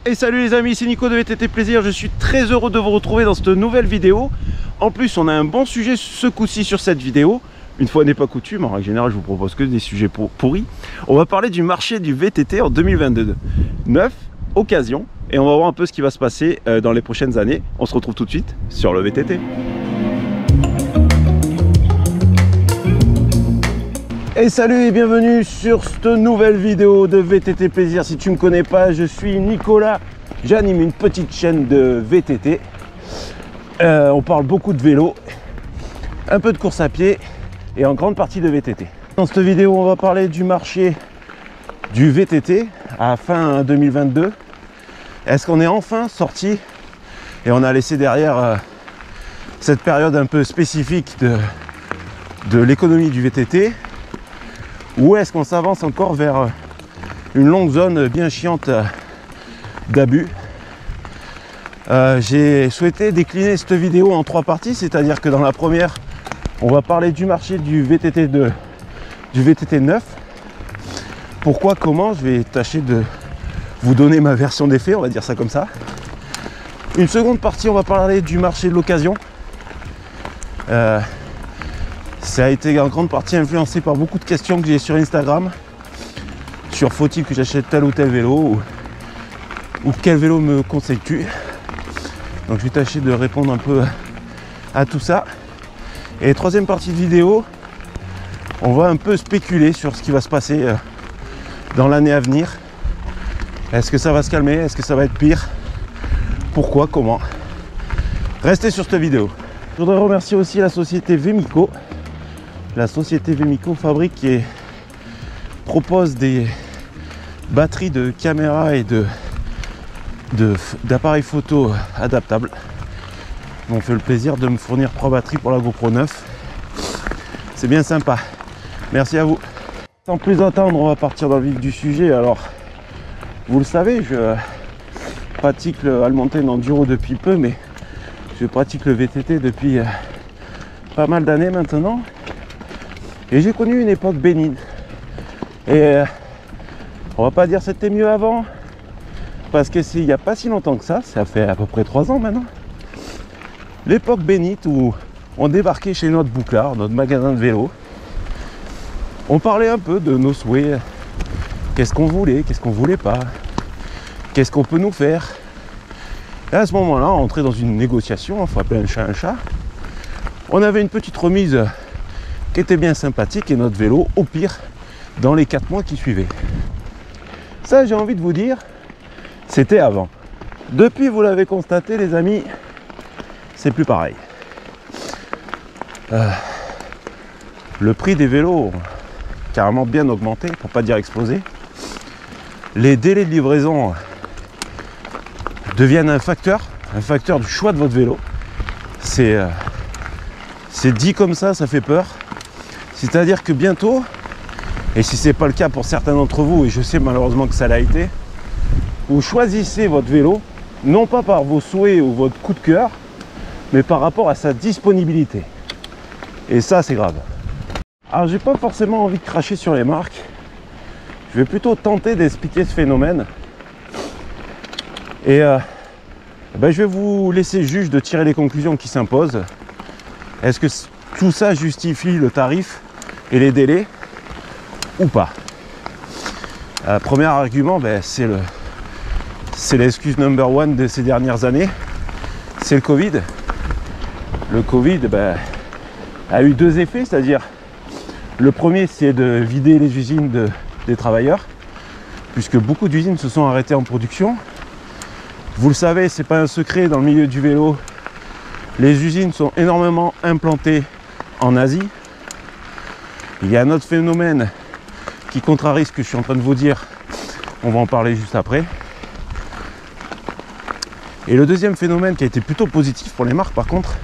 Et salut les amis, c'est Nico de VTT Plaisir, je suis très heureux de vous retrouver dans cette nouvelle vidéo. En plus, on a un bon sujet ce coup-ci sur cette vidéo. Une fois n'est pas coutume, en règle générale, je vous propose que des sujets pourris. On va parler du marché du VTT en 2022. Neuf, occasion, et on va voir un peu ce qui va se passer dans les prochaines années. On se retrouve tout de suite sur le VTT. Et salut et bienvenue sur cette nouvelle vidéo de VTT Plaisir. Si tu ne me connais pas, je suis Nicolas, j'anime une petite chaîne de VTT. On parle beaucoup de vélo, un peu de course à pied et en grande partie de VTT. Dans cette vidéo, on va parler du marché du VTT à fin 2022. Est-ce qu'on est enfin sorti et on a laissé derrière cette période un peu spécifique de l'économie du VTT? Ou est-ce qu'on s'avance encore vers une longue zone bien chiante d'abus? J'ai souhaité décliner cette vidéo en trois parties, c'est-à-dire que dans la première, on va parler du marché du VTT du VTT 9. Pourquoi, comment? Je vais tâcher de vous donner ma version des faits, on va dire ça comme ça. Une seconde partie, on va parler du marché de l'occasion. Ça a été en grande partie influencé par beaucoup de questions que j'ai sur Instagram. Sur faut-il que j'achète tel ou tel vélo ou quel vélo me conseilles-tu? Donc je vais tâcher de répondre un peu à tout ça. Et troisième partie de vidéo, on va un peu spéculer sur ce qui va se passer dans l'année à venir. Est-ce que ça va se calmer? Est-ce que ça va être pire? Pourquoi? Comment? Restez sur cette vidéo. Je voudrais remercier aussi la société Vemico. La société Vemico fabrique et propose des batteries de caméras et d'appareils photo adaptables. Ils m'ont fait le plaisir de me fournir 3 batteries pour la GoPro 9. C'est bien sympa. Merci à vous. Sans plus attendre, on va partir dans le vif du sujet. Alors, vous le savez, je pratique le All-Mountain Enduro depuis peu, mais je pratique le VTT depuis pas mal d'années maintenant. Et j'ai connu une époque bénigne. Et on va pas dire c'était mieux avant, parce que il n'y a pas si longtemps que ça fait à peu près 3 ans maintenant. L'époque bénite où on débarquait chez notre bouclard, notre magasin de vélo. On parlait un peu de nos souhaits, qu'est-ce qu'on voulait pas, qu'est-ce qu'on peut nous faire. Et à ce moment-là, on entrait dans une négociation, il faut appeler un chat un chat. On avait une petite remise qui était bien sympathique et notre vélo au pire dans les 4 mois qui suivaient. Ça, j'ai envie de vous dire, c'était avant. Depuis, vous l'avez constaté les amis, c'est plus pareil. Le prix des vélos carrément bien augmenté, pour pas dire explosé. Les délais de livraison deviennent un facteur du choix de votre vélo. C'est dit comme ça fait peur. C'est-à-dire que bientôt, et si c'est pas le cas pour certains d'entre vous, et je sais malheureusement que ça l'a été, vous choisissez votre vélo, non pas par vos souhaits ou votre coup de cœur, mais par rapport à sa disponibilité. Et ça, c'est grave. Alors, j'ai pas forcément envie de cracher sur les marques. Je vais plutôt tenter d'expliquer ce phénomène. Et je vais vous laisser juge de tirer les conclusions qui s'imposent. Est-ce que tout ça justifie le tarif et les délais ou pas? Premier argument, c'est l'excuse number one de ces dernières années, c'est le Covid. Le Covid a eu 2 effets, c'est-à-dire le premier, c'est de vider les usines des travailleurs, puisque beaucoup d'usines se sont arrêtées en production. Vous le savez, c'est pas un secret dans le milieu du vélo, les usines sont énormément implantées en Asie. Il y a un autre phénomène qui contrarie ce que je suis en train de vous dire, on va en parler juste après. Et le deuxième phénomène qui a été plutôt positif pour les marques par contre,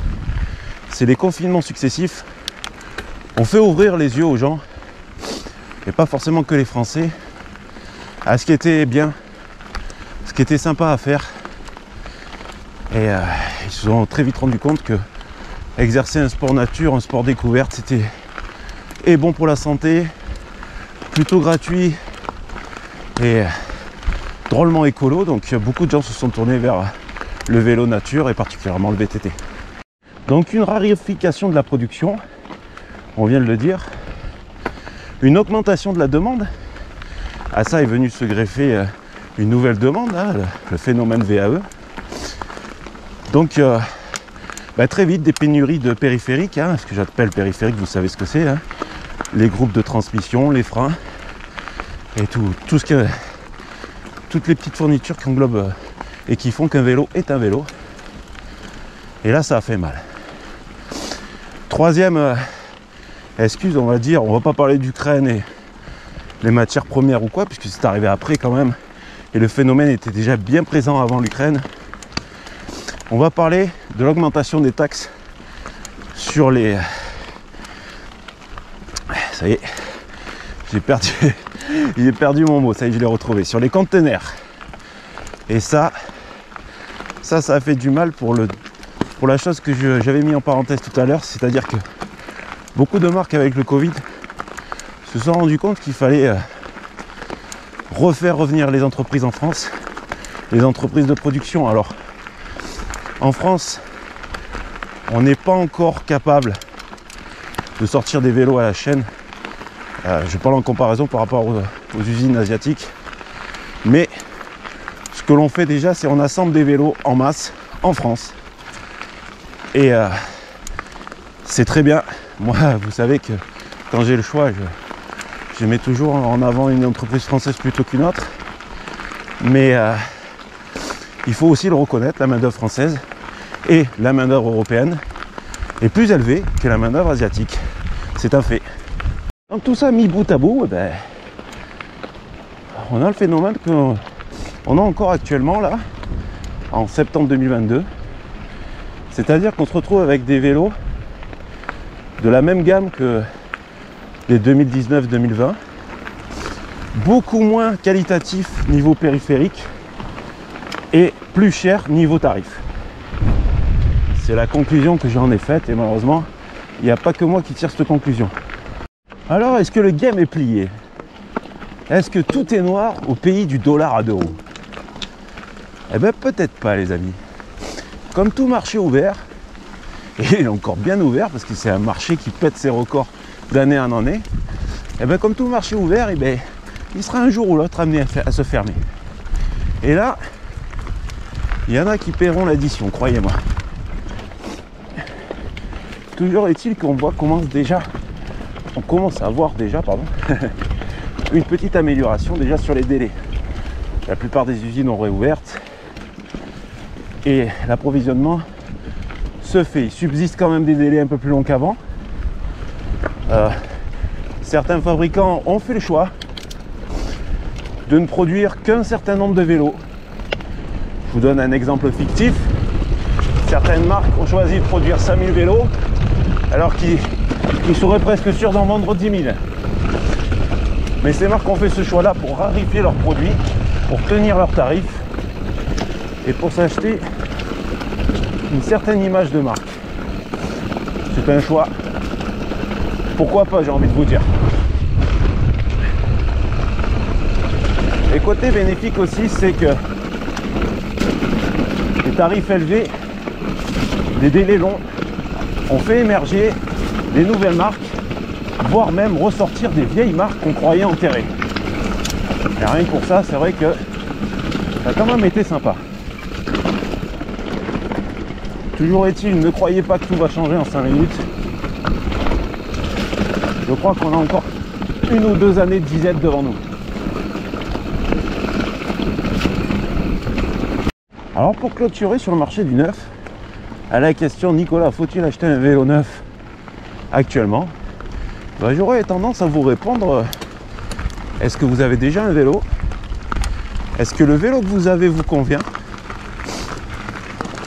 c'est les confinements successifs. On fait ouvrir les yeux aux gens, et pas forcément que les Français, à ce qui était bien, ce qui était sympa à faire. Et ils se sont très vite rendu compte que exercer un sport nature, un sport découverte, c'était et bon pour la santé, plutôt gratuit. Et drôlement écolo, donc beaucoup de gens se sont tournés vers le vélo nature et particulièrement le VTT. Donc une raréfication de la production, on vient de le dire, une augmentation de la demande. À ça est venu se greffer une nouvelle demande, hein, le phénomène VAE. Donc très vite des pénuries de périphériques, hein, ce que j'appelle périphériques, vous savez ce que c'est, hein, les groupes de transmission, les freins et tout ce que toutes les petites fournitures qui englobent et qui font qu'un vélo est un vélo. Et là ça a fait mal. Troisième excuse, on va dire, on va pas parler d'Ukraine et les matières premières ou quoi, puisque c'est arrivé après quand même, et le phénomène était déjà bien présent avant l'Ukraine. On va parler de l'augmentation des taxes sur les... Ça y est, j'ai perdu mon mot, ça y est, je l'ai retrouvé. Sur les conteneurs. Et ça a fait du mal pour la chose que j'avais mis en parenthèse tout à l'heure, c'est-à-dire que beaucoup de marques avec le Covid se sont rendu compte qu'il fallait refaire revenir les entreprises en France, les entreprises de production. Alors, en France, on n'est pas encore capable de sortir des vélos à la chaîne. Je parle en comparaison par rapport aux usines asiatiques. Mais ce que l'on fait déjà, c'est on assemble des vélos en masse en France. Et c'est très bien. Moi, vous savez que quand j'ai le choix, je mets toujours en avant une entreprise française plutôt qu'une autre. Mais il faut aussi le reconnaître, la main-d'œuvre française et la main-d'œuvre européenne est plus élevée que la main-d'œuvre asiatique. C'est un fait. Donc tout ça mis bout à bout, on a le phénomène qu'on a encore actuellement là, en septembre 2022. C'est-à-dire qu'on se retrouve avec des vélos de la même gamme que les 2019-2020, beaucoup moins qualitatif niveau périphérique et plus cher niveau tarif. C'est la conclusion que j'en ai faite et malheureusement, il n'y a pas que moi qui tire cette conclusion. Alors, est-ce que le game est plié? Est-ce que tout est noir au pays du dollar à 2 euros? Eh bien, peut-être pas, les amis. Comme tout marché ouvert, et il est encore bien ouvert parce que c'est un marché qui pète ses records d'année en année, et bien comme tout marché ouvert, et bien, il sera un jour ou l'autre amené à se fermer. Et là, il y en a qui paieront l'addition, croyez-moi. Toujours est-il qu'on commence à voir déjà une petite amélioration déjà sur les délais. La plupart des usines ont réouvertes et l'approvisionnement se fait. Il subsiste quand même des délais un peu plus longs qu'avant. Certains fabricants ont fait le choix de ne produire qu'un certain nombre de vélos. Je vous donne un exemple fictif. Certaines marques ont choisi de produire 5000 vélos alors qu'ils seraient presque sûrs d'en vendre 10 000. Mais ces marques ont fait ce choix-là pour raréfier leurs produits, pour tenir leurs tarifs et pour s'acheter une certaine image de marque. C'est un choix. Pourquoi pas, j'ai envie de vous dire. Et côté bénéfique aussi, c'est que les tarifs élevés, des délais longs, ont fait émerger des nouvelles marques, voire même ressortir des vieilles marques qu'on croyait enterrées. Et rien que pour ça, c'est vrai que ça a quand même été sympa. Toujours est-il, ne croyez pas que tout va changer en 5 minutes. Je crois qu'on a encore 1 ou 2 années de disette devant nous. Alors pour clôturer sur le marché du neuf, à la question Nicolas, faut-il acheter un vélo neuf actuellement? J'aurais tendance à vous répondre, est-ce que vous avez déjà un vélo? Est-ce que le vélo que vous avez vous convient?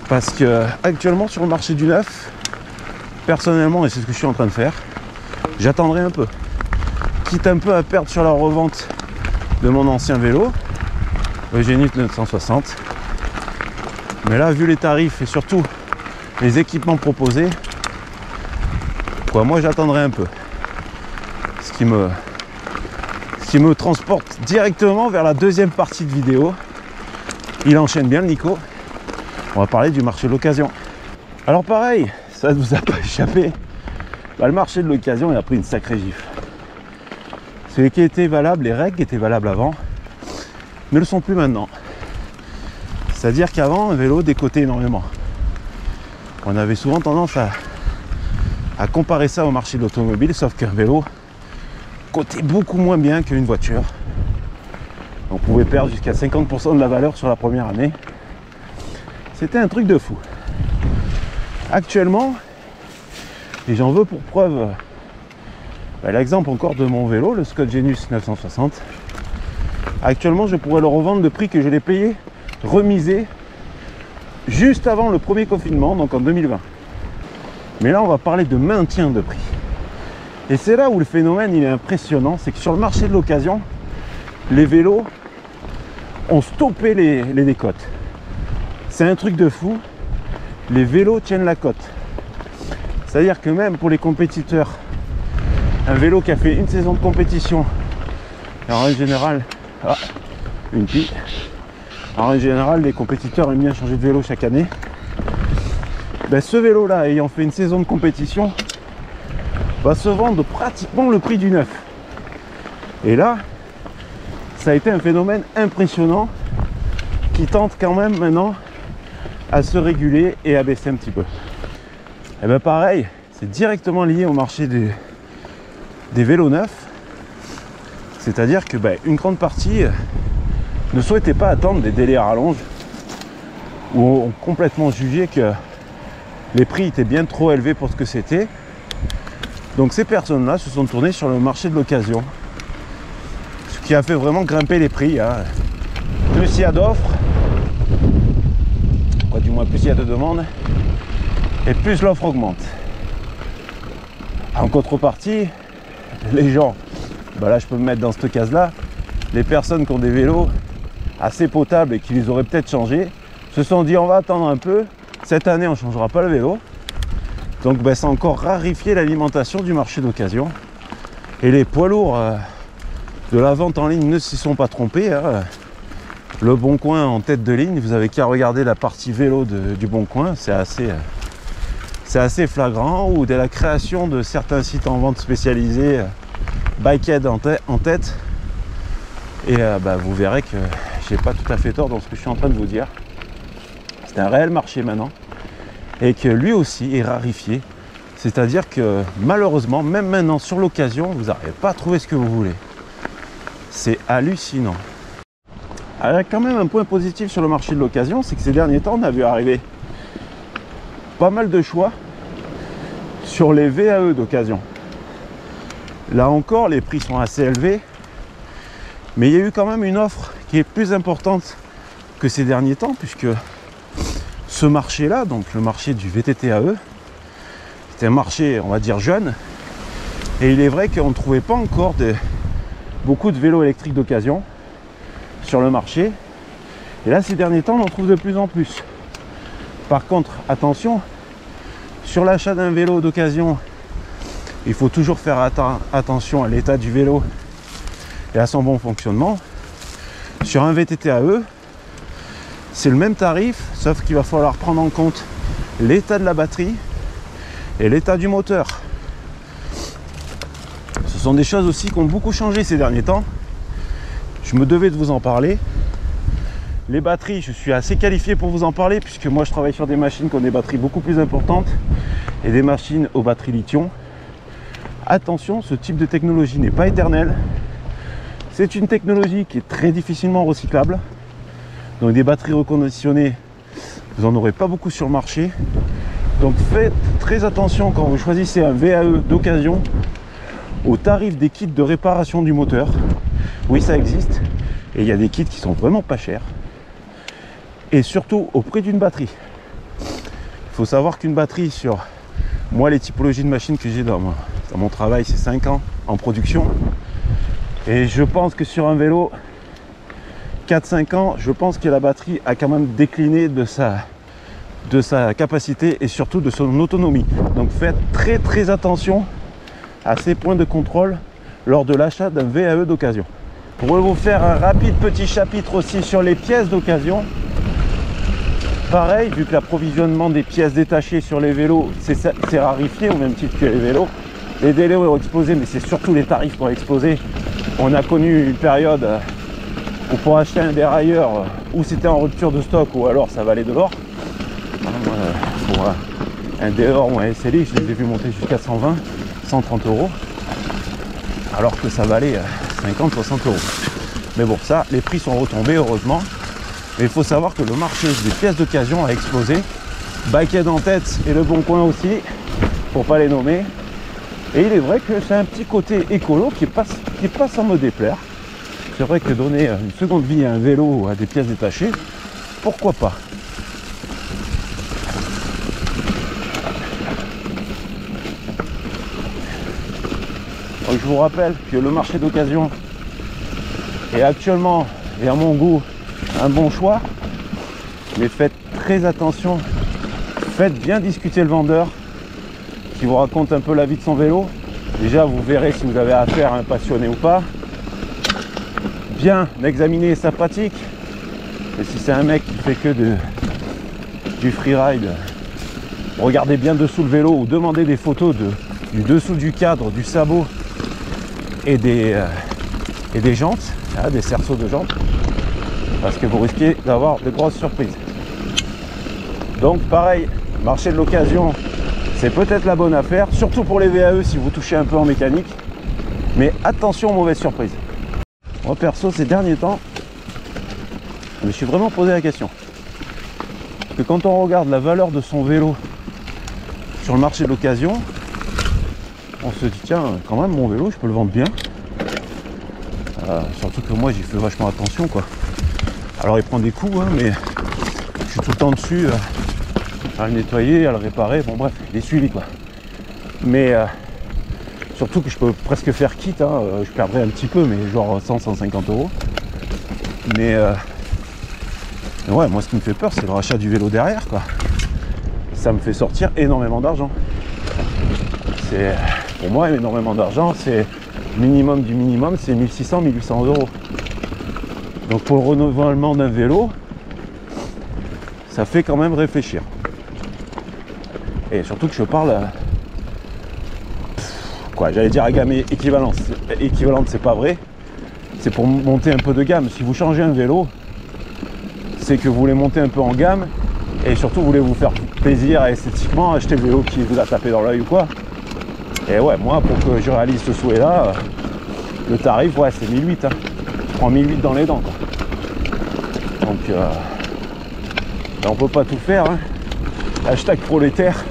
Parce que actuellement sur le marché du neuf, personnellement, et c'est ce que je suis en train de faire, j'attendrai un peu. Quitte un peu à perdre sur la revente de mon ancien vélo, le Genius 960. Mais là, vu les tarifs et surtout les équipements proposés, moi j'attendrai un peu. Ce qui me transporte directement vers la deuxième partie de vidéo, Il enchaîne bien le Nico. On va parler du marché de l'occasion. Alors pareil, ça ne vous a pas échappé. Le marché de l'occasion, il a pris une sacrée gifle. Ce qui était valable, les règles étaient valables avant, ne le sont plus maintenant. C'est-à-dire qu'avant, un vélo décotait énormément. On avait souvent tendance à comparer ça au marché de l'automobile, sauf qu'un vélo cotait beaucoup moins bien qu'une voiture. On pouvait perdre jusqu'à 50% de la valeur sur la première année. C'était un truc de fou. Actuellement, et j'en veux pour preuve l'exemple encore de mon vélo, le Scott Genius 960. Actuellement, je pourrais le revendre le prix que je l'ai payé, remisé, juste avant le premier confinement, donc en 2020. Mais là, on va parler de maintien de prix. Et c'est là où le phénomène il est impressionnant, c'est que sur le marché de l'occasion, les vélos ont stoppé les décotes. C'est un truc de fou. Les vélos tiennent la cote. C'est-à-dire que même pour les compétiteurs, un vélo qui a fait une saison de compétition, en règle générale, une pile. En règle générale, les compétiteurs aiment bien changer de vélo chaque année. Ben, ce vélo-là, ayant fait une saison de compétition, va se vendre pratiquement le prix du neuf. Et là, ça a été un phénomène impressionnant qui tente quand même maintenant à se réguler et à baisser un petit peu. Et bien pareil, c'est directement lié au marché des vélos neufs. C'est-à-dire que une grande partie ne souhaitait pas attendre des délais à rallonge ou ont complètement jugé que les prix étaient bien trop élevés pour ce que c'était. Donc ces personnes-là se sont tournées sur le marché de l'occasion. Ce qui a fait vraiment grimper les prix. Plus il y a d'offres, du moins plus il y a de demandes, et plus l'offre augmente. En contrepartie, les gens, là je peux me mettre dans cette case-là, les personnes qui ont des vélos assez potables et qui les auraient peut-être changés, se sont dit on va attendre un peu, cette année on ne changera pas le vélo. Donc ça a encore rarifié l'alimentation du marché d'occasion. Et les poids lourds de la vente en ligne ne s'y sont pas trompés. Le Bon Coin en tête de ligne, vous avez qu'à regarder la partie vélo du Bon Coin, c'est assez flagrant. Ou de la création de certains sites en vente spécialisés, Bikehead en tête. Et vous verrez que j'ai pas tout à fait tort dans ce que je suis en train de vous dire. C'est un réel marché maintenant. Et que lui aussi est rarifié. C'est-à-dire que malheureusement, même maintenant sur l'occasion, vous n'arrivez pas à trouver ce que vous voulez. C'est hallucinant. Alors, il y a quand même un point positif sur le marché de l'occasion, c'est que ces derniers temps, on a vu arriver pas mal de choix sur les VAE d'occasion. Là encore, les prix sont assez élevés, mais il y a eu quand même une offre qui est plus importante que ces derniers temps, puisque ce marché-là, donc le marché du VTT-AE, c'était un marché, on va dire, jeune, et il est vrai qu'on ne trouvait pas encore beaucoup de vélos électriques d'occasion sur le marché. Et là, ces derniers temps, on en trouve de plus en plus. Par contre, attention, sur l'achat d'un vélo d'occasion, il faut toujours faire attention à l'état du vélo et à son bon fonctionnement. Sur un VTT-AE, c'est le même tarif, sauf qu'il va falloir prendre en compte l'état de la batterie et l'état du moteur. Ce sont des choses aussi qui ont beaucoup changé ces derniers temps. Je me devais de vous en parler. Les batteries, je suis assez qualifié pour vous en parler, puisque moi je travaille sur des machines qui ont des batteries beaucoup plus importantes et des machines aux batteries lithium. Attention, ce type de technologie n'est pas éternelle. C'est une technologie qui est très difficilement recyclable. Donc des batteries reconditionnées, vous n'en aurez pas beaucoup sur le marché. Donc faites très attention quand vous choisissez un VAE d'occasion au tarif des kits de réparation du moteur. Oui, ça existe. Et il y a des kits qui sont vraiment pas chers. Et surtout au prix d'une batterie. Il faut savoir qu'une batterie, sur moi les typologies de machines que j'ai dans mon travail, c'est 5 ans en production. Et je pense que sur un vélo 4-5 ans, je pense que la batterie a quand même décliné de sa capacité et surtout de son autonomie. Donc faites très très attention à ces points de contrôle lors de l'achat d'un VAE d'occasion. Pour vous faire un rapide petit chapitre aussi sur les pièces d'occasion, Pareil, vu que l'approvisionnement des pièces détachées sur les vélos, c'est rarifié au même titre que les vélos. Les délais ont explosé, mais c'est surtout les tarifs qui ont explosé. On a connu une période où pour acheter un dérailleur, où c'était en rupture de stock, ou alors ça valait de l'or. Pour un DR ou un SLI, je les ai vus monter jusqu'à 120, 130 euros, alors que ça valait 50, 60 euros. Mais bon, ça, les prix sont retombés, heureusement. Mais il faut savoir que le marché des pièces d'occasion a explosé. Bikehead en tête et Le Bon Coin aussi, pour pas les nommer. Et il est vrai que c'est un petit côté écolo qui passe sans me déplaire. C'est vrai que donner une seconde vie à un vélo ou à des pièces détachées, pourquoi pas. Donc je vous rappelle que le marché d'occasion est actuellement, et à mon goût, un bon choix. Mais faites très attention, faites bien discuter le vendeur qui vous raconte un peu la vie de son vélo. Déjà, vous verrez si vous avez affaire à un passionné ou pas. Bien examiner sa pratique. Et si c'est un mec qui fait que du freeride, regardez bien dessous le vélo ou demandez des photos du dessous du cadre, du sabot et des jantes, hein, des cerceaux de jantes, parce que vous risquez d'avoir de grosses surprises. Donc pareil, marché de l'occasion, c'est peut-être la bonne affaire, surtout pour les VAE si vous touchez un peu en mécanique, mais attention aux mauvaises surprises. Moi perso, ces derniers temps, je me suis vraiment posé la question. Parce que quand on regarde la valeur de son vélo sur le marché de l'occasion, on se dit tiens, quand même mon vélo, je peux le vendre bien. Surtout que moi j'y fais vachement attention quoi. Alors il prend des coups, hein, mais je suis tout le temps dessus à le nettoyer, à le réparer, bon bref, il est suivi quoi. Mais surtout que je peux presque faire quitte, hein, je perdrais un petit peu, mais genre 100-150 euros. Mais ouais, moi ce qui me fait peur, c'est le rachat du vélo derrière quoi. Ça me fait sortir énormément d'argent. C'est pour moi énormément d'argent, c'est minimum du minimum, c'est 1600-1800 euros. Donc pour le renouvellement d'un vélo, ça fait quand même réfléchir. Et surtout que je parle quoi, j'allais dire à gamme équivalente, c'est pas vrai. C'est pour monter un peu de gamme. Si vous changez un vélo, c'est que vous voulez monter un peu en gamme et surtout vous voulez vous faire plaisir esthétiquement, acheter le vélo qui vous a tapé dans l'œil ou quoi. Et ouais, moi pour que je réalise ce souhait là, le tarif ouais c'est 1008, hein. Je prends 1008 dans les dents quoi. Donc on peut pas tout faire, hein. Hashtag prolétaire.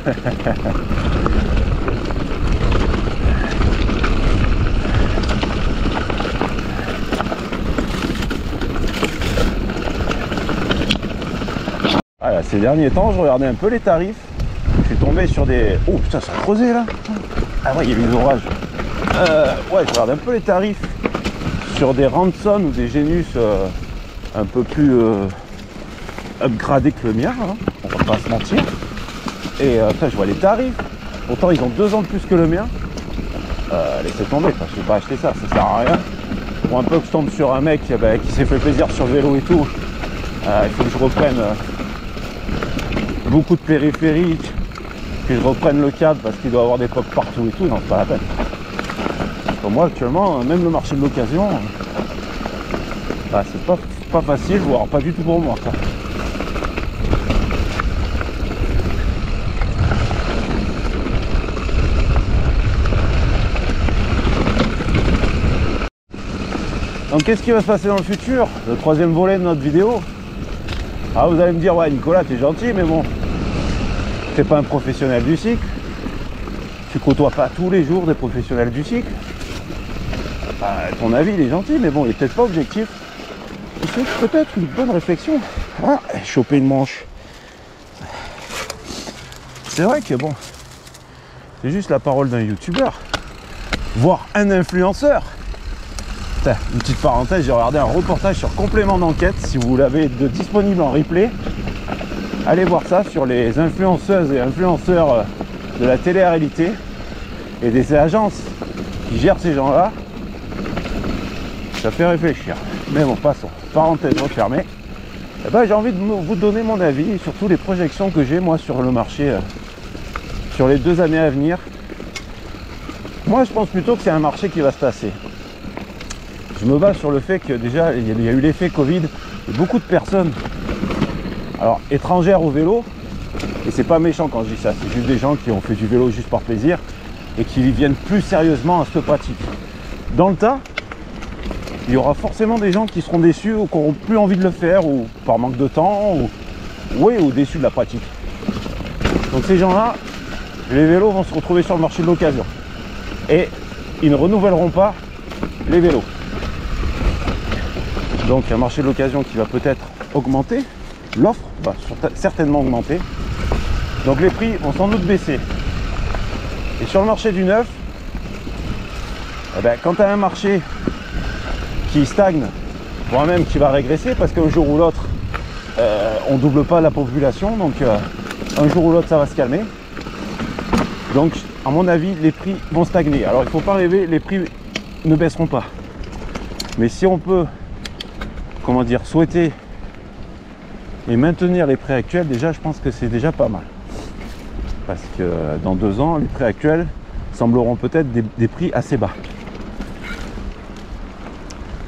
Voilà, ces derniers temps, je regardais un peu les tarifs. Je suis tombé sur des... Oh putain, ça a creusé là. Ah ouais, il y a eu des orages. Ouais, je regarde un peu les tarifs sur des Ranson ou des Genus un peu plus upgradés que le mien, hein. On va pas se mentir. Et je vois les tarifs. Pourtant, ils ont 2 ans de plus que le mien. Laissez tomber, je ne vais pas acheter ça, ça sert à rien. Pour un peu que je tombe sur un mec qui s'est fait plaisir sur le vélo et tout, il faut que je reprenne beaucoup de périphériques, que je reprenne le cadre parce qu'il doit avoir des pop partout et tout, non, c'est pas la peine. Pour moi, actuellement, même le marché de l'occasion, c'est pas facile, voire pas du tout pour moi, quoi. Donc qu'est-ce qui va se passer dans le futur? Le 3e volet de notre vidéo. Ah, vous allez me dire, ouais Nicolas, t'es gentil, mais bon, t'es pas un professionnel du cycle. Tu côtoies pas tous les jours des professionnels du cycle. Ton avis, il est gentil, mais bon, il est peut-être pas objectif. C'est peut-être une bonne réflexion. Ah, choper une manche. C'est vrai que bon, c'est juste la parole d'un youtubeur, voire un influenceur. Une petite parenthèse, j'ai regardé un reportage sur Complément d'enquête. Si vous l'avez disponible en replay, allez voir ça sur les influenceuses et influenceurs de la télé-réalité et des agences qui gèrent ces gens-là. Ça fait réfléchir. Mais bon, passons. Parenthèse refermée. eh ben, j'ai envie de vous donner mon avis et surtout les projections que j'ai moi sur le marché sur les 2 années à venir. Moi je pense plutôt que c'est un marché qui va se tasser. Je me base sur le fait que déjà il y a eu l'effet Covid et beaucoup de personnes alors étrangères au vélo, et c'est pas méchant quand je dis ça, c'est juste des gens qui ont fait du vélo juste par plaisir et qui viennent plus sérieusement à cette pratique. Dans le tas, il y aura forcément des gens qui seront déçus ou qui n'auront plus envie de le faire ou par manque de temps ou déçus de la pratique. Donc ces gens-là, les vélos vont se retrouver sur le marché de l'occasion et ils ne renouvelleront pas les vélos. Donc un marché de l'occasion qui va peut-être augmenter, l'offre va certainement augmenter, donc les prix vont sans doute baisser. Et sur le marché du neuf, eh ben, quand tu as un marché qui stagne, voire même qui va régresser, parce qu'un jour ou l'autre, on double pas la population, donc un jour ou l'autre ça va se calmer. Donc à mon avis, les prix vont stagner. Alors il ne faut pas rêver, les prix ne baisseront pas. Mais si on peut, comment dire, souhaiter et maintenir les prix actuels, déjà je pense que c'est déjà pas mal. Parce que dans 2 ans, les prix actuels sembleront peut-être des prix assez bas.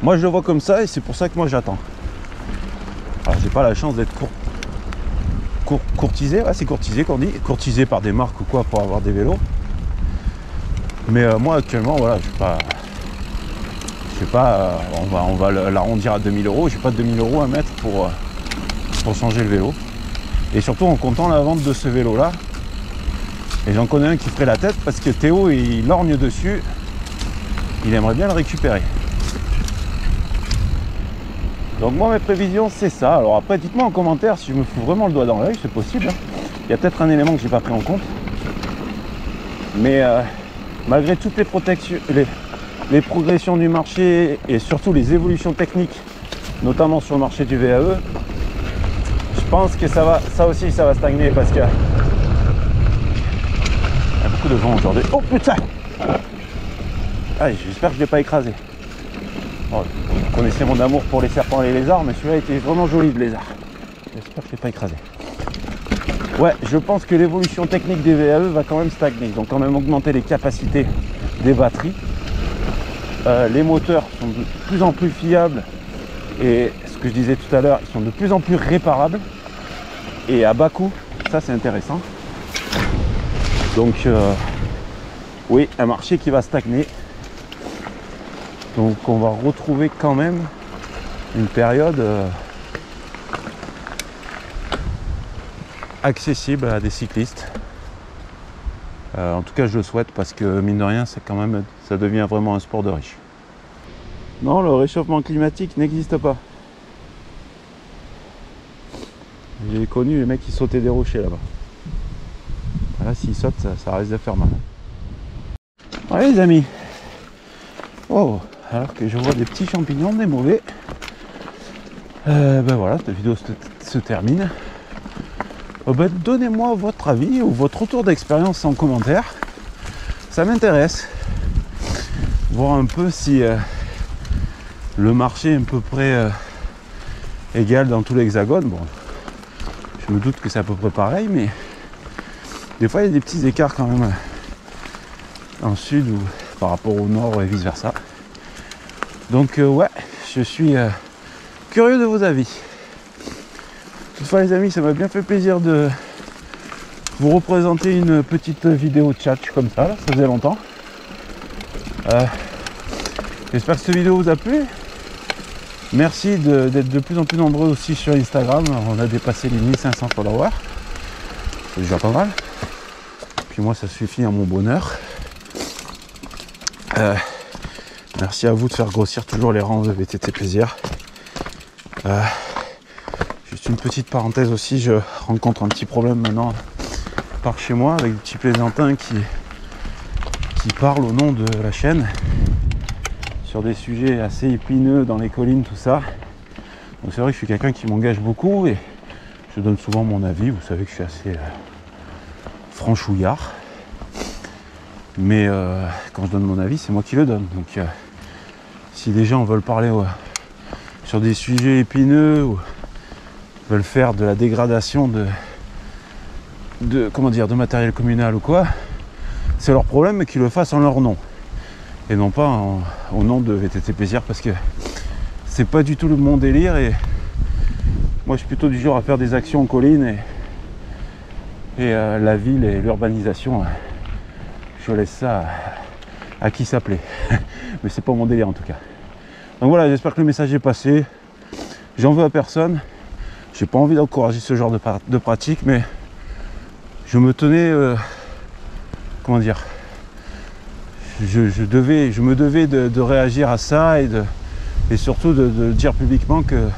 Moi je le vois comme ça et c'est pour ça que moi j'attends. Alors j'ai pas la chance d'être courtisé, ouais, c'est courtisé qu'on dit, courtisé par des marques ou quoi pour avoir des vélos. Mais moi actuellement, voilà, je sais pas, on va l'arrondir à 2000 €. J'ai pas 2000 € à mettre pour changer le vélo. Et surtout en comptant la vente de ce vélo là. Et j'en connais un qui ferait la tête parce que Théo il lorgne dessus. Il aimerait bien le récupérer. Donc moi mes prévisions c'est ça. Alors après dites-moi en commentaire si je me fous vraiment le doigt dans l'œil, c'est possible. Il y a peut-être un élément que j'ai pas pris en compte. Mais malgré toutes les protections, les progressions du marché et surtout les évolutions techniques, notamment sur le marché du VAE, je pense que ça aussi ça va stagner parce que il y a beaucoup de vent aujourd'hui. Oh putain! Ah, j'espère que je ne l'ai pas écrasé. Bon, vous connaissez mon amour pour les serpents et les lézards, mais celui-là était vraiment joli de lézard. J'espère que je ne l'ai pas écrasé. Ouais, je pense que l'évolution technique des VAE va quand même stagner. Ils ont quand même augmenté les capacités des batteries. Les moteurs sont de plus en plus fiables. Et ce que je disais tout à l'heure, ils sont de plus en plus réparables. Et à bas coût, ça c'est intéressant. Donc oui, un marché qui va stagner. Donc on va retrouver quand même une période accessible à des cyclistes. En tout cas je le souhaite parce que mine de rien c'est quand même, ça devient vraiment un sport de riche. Non, le réchauffement climatique n'existe pas. J'ai connu les mecs qui sautaient des rochers là-bas. Là s'ils sautent ça risque de faire mal. Ouais les amis. Oh, alors que je vois des petits champignons, des mauvais. Ben voilà, cette vidéo se termine. Ben, donnez-moi votre avis ou votre retour d'expérience en commentaire. Ça m'intéresse. Voir un peu si le marché est à peu près égal dans tout l'hexagone. Bon, je me doute que c'est à peu près pareil, mais des fois il y a des petits écarts quand même en sud ou par rapport au nord et vice versa. Donc ouais, je suis curieux de vos avis. Toutefois les amis, ça m'a bien fait plaisir de vous représenter une petite vidéo de chat comme ça, là, ça faisait longtemps. J'espère que cette vidéo vous a plu. Merci d'être de plus en plus nombreux aussi sur Instagram. On a dépassé les 1500 followers. C'est déjà pas mal. Puis moi ça suffit à mon bonheur. Merci à vous de faire grossir toujours les rangs de VTT Plaisir. Juste une petite parenthèse aussi, je rencontre un petit problème maintenant par chez moi avec des petits plaisantins qui parlent au nom de la chaîne sur des sujets assez épineux dans les collines, tout ça. Donc c'est vrai que je suis quelqu'un qui m'engage beaucoup et je donne souvent mon avis. Vous savez que je suis assez franchouillard. Mais quand je donne mon avis, c'est moi qui le donne. Donc si des gens veulent parler sur des sujets épineux ou veulent faire de la dégradation comment dire, de matériel communal ou quoi, c'est leur problème, mais qu'ils le fassent en leur nom et non pas au nom de VTT Plaisir, parce que c'est pas du tout mon délire. Et moi je suis plutôt du genre à faire des actions en colline, et la ville et l'urbanisation, je laisse ça à qui ça plaît. Mais c'est pas mon délire en tout cas. Donc voilà, j'espère que le message est passé. J'en veux à personne. J'ai pas envie d'encourager ce genre de pratique, mais je me tenais, comment dire, je me devais de réagir à ça, et surtout de dire publiquement que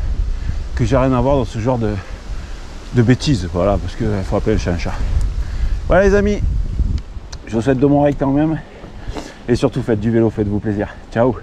j'ai rien à voir dans ce genre de bêtises. Voilà, parce qu'il faut appeler le chat un chat. Voilà les amis, je vous souhaite de mon règle quand même. Et surtout faites du vélo, faites-vous plaisir. Ciao.